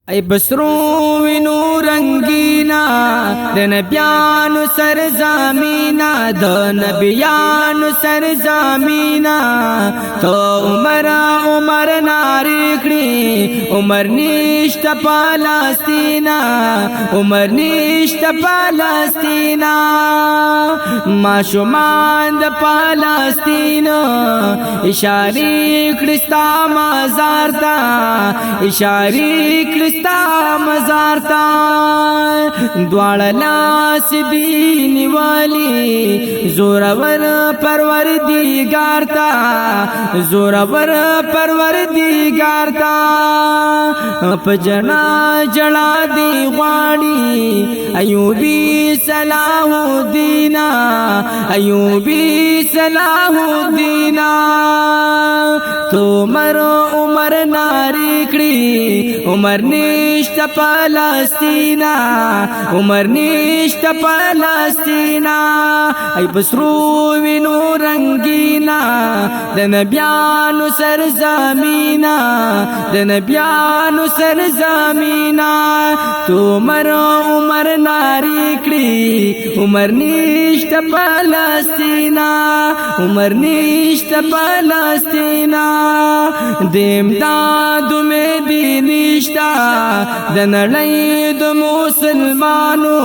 ای بسرو وینو رنگینا د نبیانو سر زمینا د نبیانو سر زمینا تو عمر ناری کړي عمر نشت پالستینا عمر نشت پالستینا ما شومان د پالستینا اشاره کړي ستا مزار تا اشاره کړي ستا مزار تا دواړه لاس دی نیوالی زورور پروردگار تا زورور پروردگار تا په جنا جړا دی غواړي ایوبی صلاح الدین ایوبی صلاح الدین تو عمر ناری کړي عمر نشت پالستینا عمر نشت پالستینا ای بسرو وینو رنگینا د نبیانو سر زمینا د نبیانو سر زمینا تو عمر ناری کړي عمر نشت پالستینا عمر نشت پالستینا دیم دادو میں دی نشتا د نړۍ د مسلمانو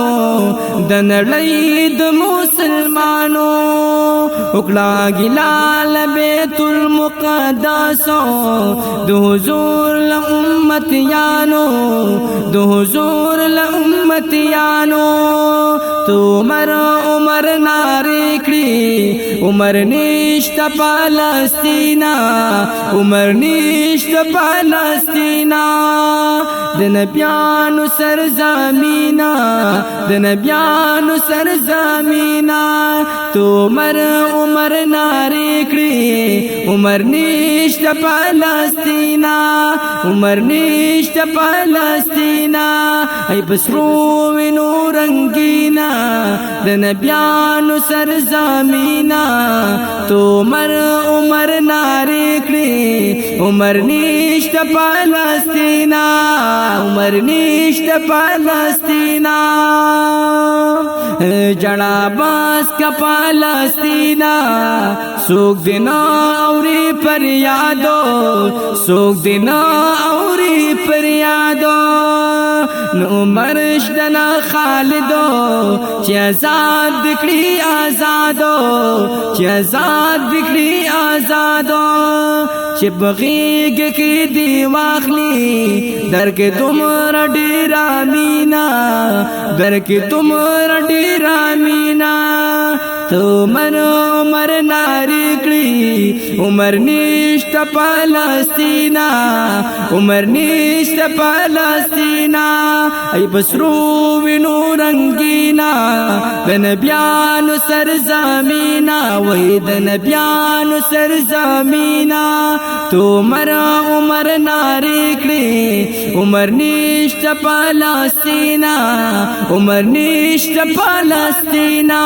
د نړۍ د مسلمانو وکړه ګلال بیت المقدس د حضور ل امتیانو د حضور ل امتیانو تو عمر ناری کړي عمر نشت پالستینا عمر نشت پالستینا د نبیانو سر زمینا د نبیانو سر زمینا تو عمر ناری کړي عمر نشت پالستینا عمر نشت پالستینا ای بسرو وینو رنگینا د نبیانو سر زمینا تو عمر ناری کړي عمر نشت پالستینا عمر نشت پالستینا جڑا باس کا پالستینا سوک دینا اوری پر یادو سوک دینا اوری پر یادو نو مرش دنا خالدو چی آزاد بکڑی آزادو چی آزاد بکڑی آزادو چی بغیگ کی دی واخلی در کے تمہارا ڈیرا مینا در کے تمہارا ڈیرا مینا تو عمر ناری کړي عمر نشت پالستینا عمر نشت پالستینا ای بسرو وینو رنگینا د نبیانو سر زمینا وای د نبیانو سر زمینا تو عمر ناری کړي عمر نشت پالستینا عمر نشت پالستینا